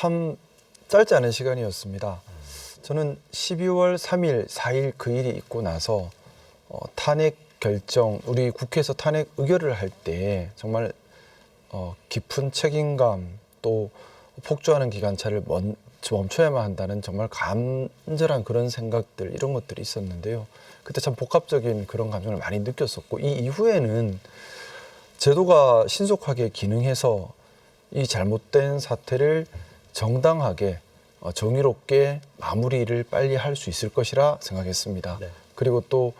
참 짧지 않은 시간이었습니다. 저는 12월 3일, 4일 그 일이 있고 나서 탄핵 결정, 우리 국회에서 탄핵 의결을 할 때 정말 깊은 책임감 또 폭주하는 기관차를 멈춰야만 한다는 정말 간절한 그런 생각들 이런 것들이 있었는데요. 그때 참 복합적인 그런 감정을 많이 느꼈었고 이 이후에는 제도가 신속하게 기능해서 이 잘못된 사태를 정당하게 정의롭게 마무리를 빨리 할 수 있을 것이라 생각했습니다. 네. 그리고 또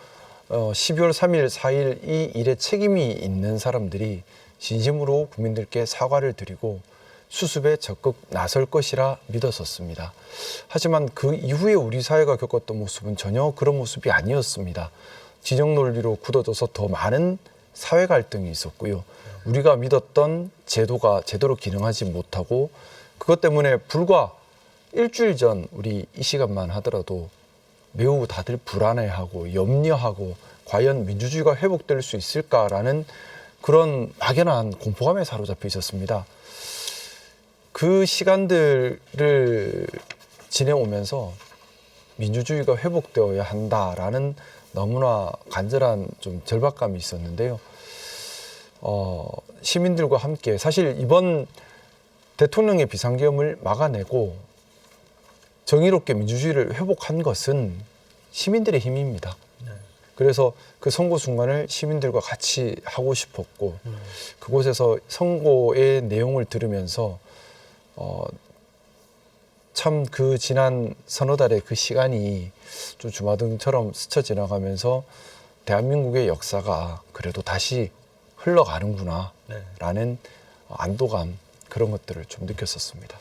12월 3일, 4일 이 일에 책임이 있는 사람들이 진심으로 국민들께 사과를 드리고 수습에 적극 나설 것이라 믿었었습니다. 하지만 그 이후에 우리 사회가 겪었던 모습은 전혀 그런 모습이 아니었습니다. 진영 논리로 굳어져서 더 많은 사회 갈등이 있었고요. 우리가 믿었던 제도가 제대로 기능하지 못하고 그것 때문에 불과 일주일 전 우리 이 시간만 하더라도 매우 다들 불안해하고 염려하고 과연 민주주의가 회복될 수 있을까라는 그런 막연한 공포감에 사로잡혀 있었습니다. 그 시간들을 지내오면서 민주주의가 회복되어야 한다라는 너무나 간절한 좀 절박감이 있었는데요. 시민들과 함께 사실 이번 대통령의 비상계엄을 막아내고 정의롭게 민주주의를 회복한 것은 시민들의 힘입니다. 그래서 그 선거 순간을 시민들과 같이 하고 싶었고 그곳에서 선거의 내용을 들으면서 참 그 지난 서너 달의 그 시간이 좀 주마등처럼 스쳐 지나가면서 대한민국의 역사가 그래도 다시 흘러가는구나 라는 안도감 그런 것들을 좀 느꼈었습니다.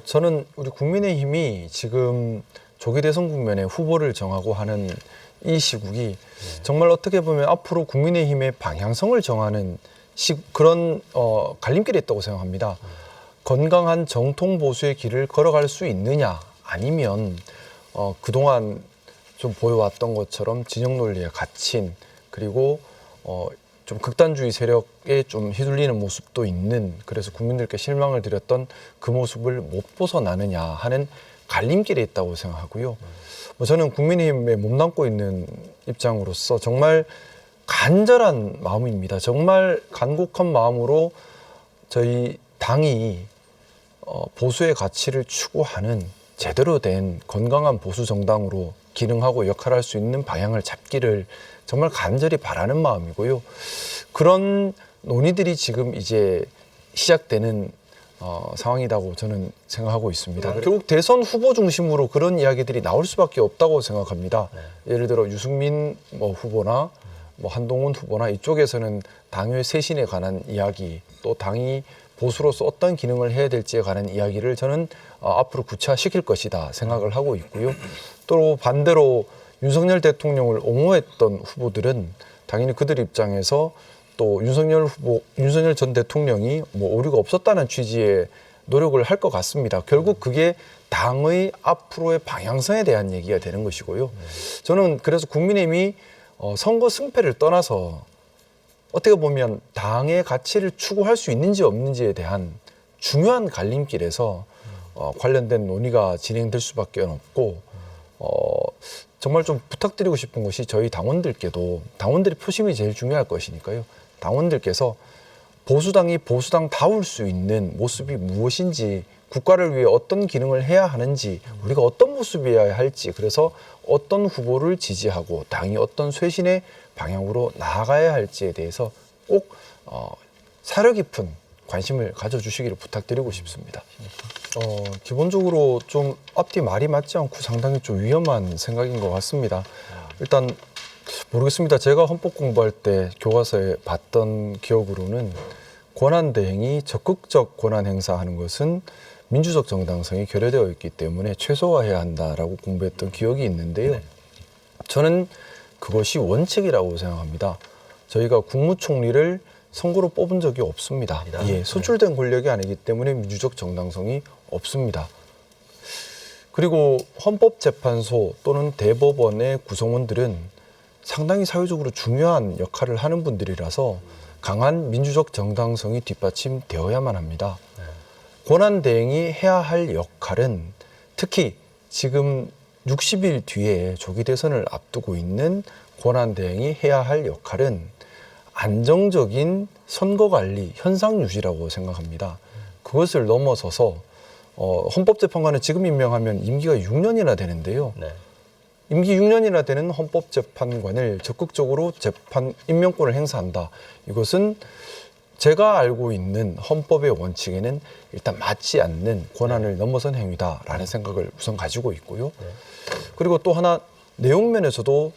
저는 우리 국민의힘이 지금 조기 대선 국면에 후보를 정하고 하는 이 시국이 정말 어떻게 보면 앞으로 국민의힘의 방향성을 정하는 그런 갈림길에 있다고 생각합니다. 건강한 정통 보수의 길을 걸어갈 수 있느냐 아니면 그동안 좀 보여왔던 것처럼 진영 논리에 갇힌 그리고 좀 극단주의 세력에 좀 휘둘리는 모습도 있는 그래서 국민들께 실망을 드렸던 그 모습을 못 벗어나느냐 하는 갈림길에 있다고 생각하고요. 저는 국민의힘에 몸담고 있는 입장으로서 정말 간절한 마음입니다. 정말 간곡한 마음으로 저희 당이 보수의 가치를 추구하는 제대로 된 건강한 보수 정당으로 기능하고 역할할 수 있는 방향을 잡기를 정말 간절히 바라는 마음이고요. 그런 논의들이 지금 이제 시작되는 상황이라고 저는 생각하고 있습니다. 결국 대선 후보 중심으로 그런 이야기들이 나올 수밖에 없다고 생각합니다. 예를 들어 유승민 후보나 한동훈 후보나 이쪽에서는 당의 쇄신에 관한 이야기 또 당이 보수로서 어떤 기능을 해야 될지에 관한 이야기를 저는 앞으로 구체화시킬 것이다 생각을 하고 있고요. 또 반대로 윤석열 대통령을 옹호했던 후보들은 당연히 그들 입장에서 또 윤석열 전 대통령이 오류가 없었다는 취지의 노력을 할 것 같습니다. 결국 그게 당의 앞으로의 방향성에 대한 얘기가 되는 것이고요. 저는 그래서 국민의힘이 선거 승패를 떠나서 어떻게 보면 당의 가치를 추구할 수 있는지 없는지에 대한 중요한 갈림길에서 관련된 논의가 진행될 수밖에 없고 정말 좀 부탁드리고 싶은 것이 저희 당원들께도 당원들의 표심이 제일 중요할 것이니까요. 당원들께서 보수당이 보수당다울 수 있는 모습이 무엇인지 국가를 위해 어떤 기능을 해야 하는지 우리가 어떤 모습이어야 할지 그래서 어떤 후보를 지지하고 당이 어떤 쇄신의 방향으로 나아가야 할지에 대해서 꼭 사려 깊은 관심을 가져주시기를 부탁드리고 싶습니다. 기본적으로 좀 앞뒤 말이 맞지 않고 상당히 좀 위험한 생각인 것 같습니다. 일단 모르겠습니다. 제가 헌법 공부할 때 교과서에 봤던 기억으로는 권한대행이 적극적 권한 행사하는 것은 민주적 정당성이 결여되어 있기 때문에 최소화해야 한다라고 공부했던 기억이 있는데요. 저는 그것이 원칙이라고 생각합니다. 저희가 국무총리를 선거로 뽑은 적이 없습니다. 소출된 권력이 아니기 때문에 민주적 정당성이 없습니다. 그리고 헌법재판소 또는 대법원의 구성원들은 상당히 사회적으로 중요한 역할을 하는 분들이라서 강한 민주적 정당성이 뒷받침되어야만 합니다. 권한대행이 해야 할 역할은 특히 지금 60일 뒤에 조기 대선을 앞두고 있는 권한대행이 해야 할 역할은 안정적인 선거관리, 현상 유지라고 생각합니다. 그것을 넘어서서 헌법재판관은 지금 임명하면 임기가 6년이나 되는데요. 네. 임기 6년이나 되는 헌법재판관을 적극적으로 재판 임명권을 행사한다. 이것은 제가 알고 있는 헌법의 원칙에는 일단 맞지 않는 권한을 넘어선 행위다라는 생각을 우선 가지고 있고요. 그리고 또 하나 내용면에서도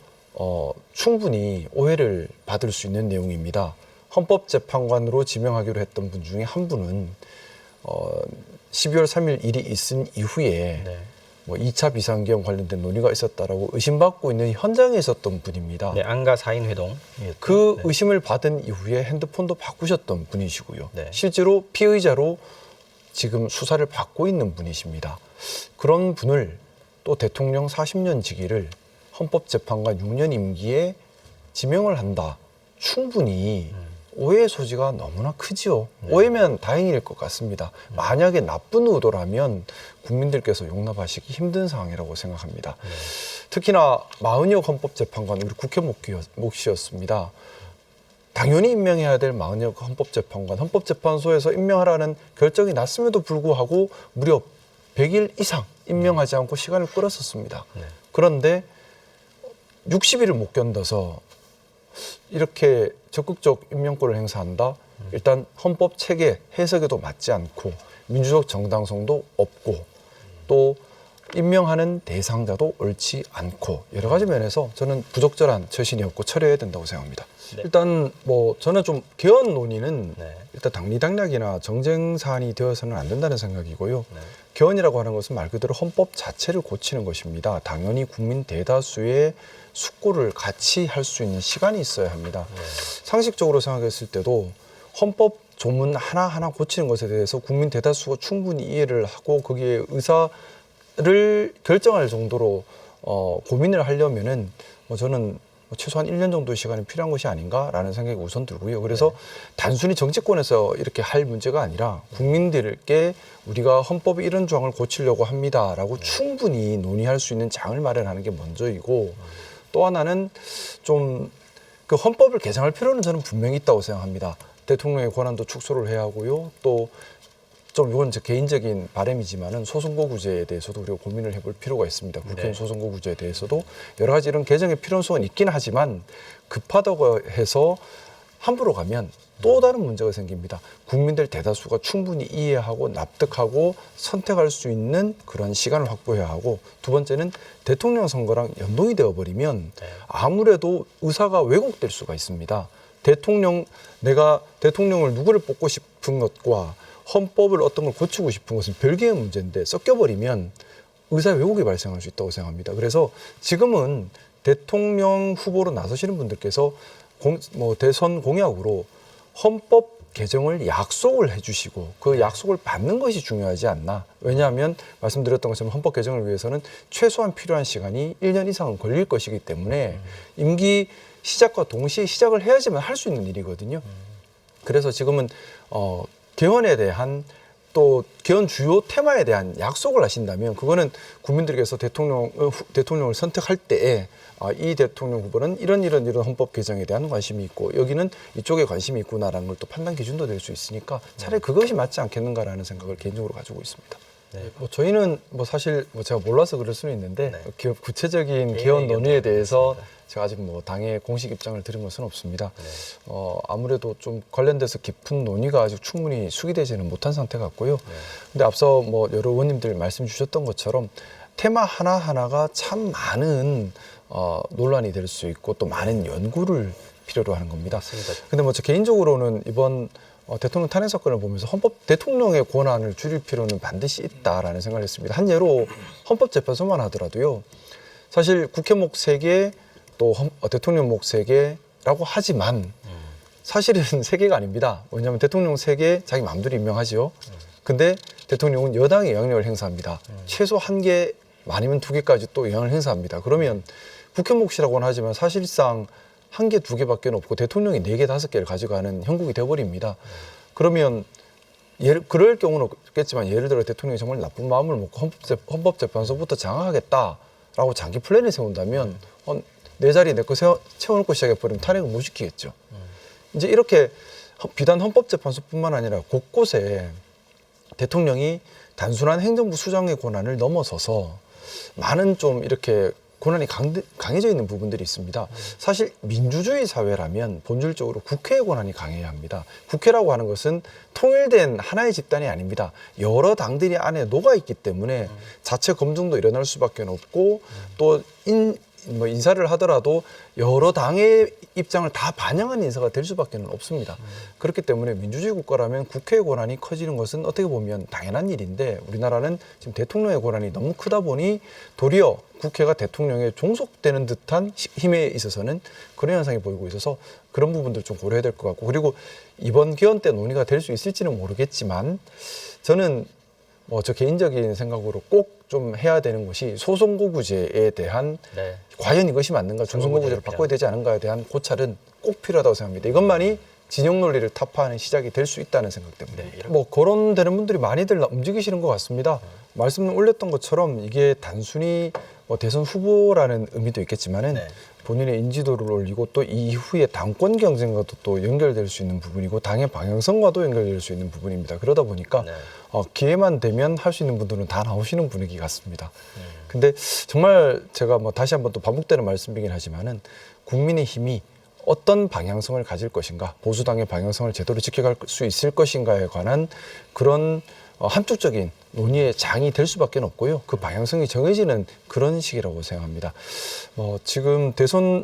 충분히 오해를 받을 수 있는 내용입니다. 헌법재판관으로 지명하기로 했던 분 중에 한 분은 12월 3일 일이 있은 이후에 뭐 2차 비상계엄 관련된 논의가 있었다라고 의심받고 있는 현장에 있었던 분입니다. 네, 안가 4인 회동. 그 의심을 받은 이후에 핸드폰도 바꾸셨던 분이시고요. 네. 실제로 피의자로 지금 수사를 받고 있는 분이십니다. 그런 분을 또 대통령 40년 직위를 헌법재판관 6년 임기에 지명을 한다. 충분히 오해의 소지가 너무나 크지요. 오해면 다행일 것 같습니다. 만약에 나쁜 의도라면 국민들께서 용납하시기 힘든 상황이라고 생각합니다. 특히나 마은혁 헌법재판관 우리 국회 몫이었습니다. 당연히 임명해야 될 마은혁 헌법재판관, 헌법재판소에서 임명하라는 결정이 났음에도 불구하고 무려 100일 이상 임명하지 않고 시간을 끌었었습니다. 그런데 60일을 못 견뎌서 이렇게 적극적 임명권을 행사한다. 일단 헌법 체계 해석에도 맞지 않고 민주적 정당성도 없고 또 임명하는 대상자도 옳지 않고 여러 가지 면에서 저는 부적절한 처신이었고 처리해야 된다고 생각합니다. 네. 일단 뭐 저는 좀 개헌 논의는 네. 일단 당리당략이나 정쟁 사안이 되어서는 안 된다는 생각이고요. 네. 개헌이라고 하는 것은 말 그대로 헌법 자체를 고치는 것입니다. 당연히 국민 대다수의 숙고를 같이 할 수 있는 시간이 있어야 합니다. 상식적으로 생각했을 때도 헌법 조문 하나하나 고치는 것에 대해서 국민 대다수가 충분히 이해를 하고 거기에 의사를 결정할 정도로 고민을 하려면은 저는 최소한 1년 정도의 시간이 필요한 것이 아닌가라는 생각이 우선 들고요. 그래서 단순히 정치권에서 이렇게 할 문제가 아니라 국민들께 우리가 헌법에 이런 조항을 고치려고 합니다라고 충분히 논의할 수 있는 장을 마련하는 게 먼저이고 또 하나는 좀 그 헌법을 개정할 필요는 저는 분명히 있다고 생각합니다. 대통령의 권한도 축소를 해야 하고요. 또 좀 이건 제 개인적인 바람이지만은 소선거구제에 대해서도 우리가 고민을 해볼 필요가 있습니다. 국회의원 소선거구제에 대해서도 여러 가지 이런 개정의 필요성은 있긴 하지만 급하다고 해서 함부로 가면 또 다른 문제가 생깁니다. 국민들 대다수가 충분히 이해하고 납득하고 선택할 수 있는 그런 시간을 확보해야 하고 두 번째는 대통령 선거랑 연동이 되어버리면 아무래도 의사가 왜곡될 수가 있습니다. 내가 대통령을 누구를 뽑고 싶은 것과 헌법을 어떤 걸 고치고 싶은 것은 별개의 문제인데 섞여버리면 의사 왜곡이 발생할 수 있다고 생각합니다. 그래서 지금은 대통령 후보로 나서시는 분들께서 대선 공약으로 헌법 개정을 약속을 해주시고 그 약속을 받는 것이 중요하지 않나. 왜냐하면 말씀드렸던 것처럼 헌법 개정을 위해서는 최소한 필요한 시간이 1년 이상은 걸릴 것이기 때문에 임기 시작과 동시에 시작을 해야지만 할 수 있는 일이거든요. 그래서 지금은 개헌에 대한 또 개헌 주요 테마에 대한 약속을 하신다면 그거는 국민들께서 대통령을 선택할 때에 이 대통령 후보는 이런 헌법 개정에 대한 관심이 있고 여기는 이쪽에 관심이 있구나라는 걸 또 판단 기준도 될 수 있으니까 차라리 그것이 맞지 않겠는가라는 생각을 개인적으로 가지고 있습니다. 네. 저희는 사실 제가 몰라서 그럴 수는 있는데 구체적인 개헌 논의에 대해서 제가 아직 당의 공식 입장을 들은 것은 없습니다. 아무래도 좀 관련돼서 깊은 논의가 아직 충분히 수기되지는 못한 상태 같고요. 근데 앞서 여러 의원님들 말씀 주셨던 것처럼 테마 하나하나가 참 많은 논란이 될 수 있고 또 많은 연구를 필요로 하는 겁니다. 근데 저 개인적으로는 이번 대통령 탄핵 사건을 보면서 대통령의 권한을 줄일 필요는 반드시 있다라는 생각을 했습니다. 한 예로 헌법재판소만 하더라도요. 사실 국회 목 3개 또 대통령 목 3개라고 하지만 사실은 3개가 아닙니다. 왜냐하면 대통령 3개 자기 마음대로 임명하죠. 근데 대통령은 여당의 영향력을 행사합니다. 최소 1개 많으면 2개까지 또 영향을 행사합니다. 그러면 국회 몫이라고는 하지만 사실상 1개, 2개밖에 없고 대통령이 4개, 5개를 가져가는 형국이 되어버립니다. 그러면 그럴 경우는 없겠지만 예를 들어 대통령이 정말 나쁜 마음을 먹고 헌법재판소부터 장악하겠다라고 장기 플랜을 세운다면 내 자리 내 거 채워놓고 시작해버리면 탄핵을 못 시키겠죠. 이제 이렇게 비단 헌법재판소뿐만 아니라 곳곳에 대통령이 단순한 행정부 수장의 권한을 넘어서서 많은 좀 이렇게 권한이 강해져 있는 부분들이 있습니다. 사실 민주주의 사회라면 본질적으로 국회의 권한이 강해야 합니다. 국회라고 하는 것은 통일된 하나의 집단이 아닙니다. 여러 당들이 안에 녹아있기 때문에 자체 검증도 일어날 수밖에 없고 또 인사를 하더라도 여러 당의 입장을 다 반영한 인사가 될 수밖에 없습니다. 그렇기 때문에 민주주의 국가라면 국회의 권한이 커지는 것은 어떻게 보면 당연한 일인데 우리나라는 지금 대통령의 권한이 너무 크다 보니 도리어 국회가 대통령에 종속되는 듯한 힘에 있어서는 그런 현상이 보이고 있어서 그런 부분들 좀 고려해야 될 것 같고 그리고 이번 기원 때 논의가 될 수 있을지는 모르겠지만 저는 저 개인적인 생각으로 꼭 좀 해야 되는 것이 소선거구제에 대한 과연 이것이 맞는가 중선거구제를 바꿔야 되지 않은가에 대한 고찰은 꼭 필요하다고 생각합니다. 이것만이 진영 논리를 타파하는 시작이 될 수 있다는 생각 때문에 거론되는 분들이 많이들 움직이시는 것 같습니다. 말씀 올렸던 것처럼 이게 단순히 대선 후보라는 의미도 있겠지만은 본인의 인지도를 올리고 또 이후에 당권 경쟁과도 또 연결될 수 있는 부분이고 당의 방향성과도 연결될 수 있는 부분입니다. 그러다 보니까 기회만 되면 할 수 있는 분들은 다 나오시는 분위기 같습니다. 근데 정말 제가 다시 한번 또 반복되는 말씀이긴 하지만은 국민의힘이 어떤 방향성을 가질 것인가, 보수당의 방향성을 제대로 지켜갈 수 있을 것인가에 관한 그런 함축적인 논의의 장이 될 수밖에 없고요. 그 방향성이 정해지는 그런 시기라고 생각합니다. 지금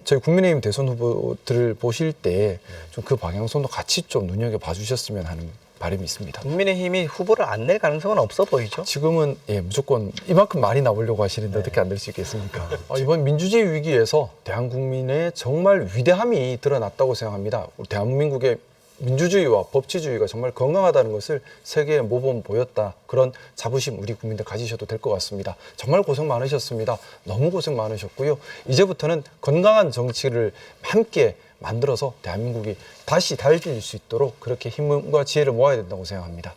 저희 국민의힘 대선 후보들을 보실 때 좀 그 방향성도 같이 좀 눈여겨봐 주셨으면 하는 바람이 있습니다. 국민의힘이 후보를 안 낼 가능성은 없어 보이죠? 지금은 무조건 이만큼 많이 나오려고 하시는데 어떻게 안 될 수 있겠습니까? 이번 민주주의 위기에서 대한국민의 정말 위대함이 드러났다고 생각합니다. 우리 대한민국의 민주주의와 법치주의가 정말 건강하다는 것을 세계에 모범 보였다. 그런 자부심 우리 국민들 가지셔도 될 것 같습니다. 정말 고생 많으셨습니다. 너무 고생 많으셨고요. 이제부터는 건강한 정치를 함께 만들어서 대한민국이 다시 달릴 수 있도록 그렇게 힘과 지혜를 모아야 된다고 생각합니다.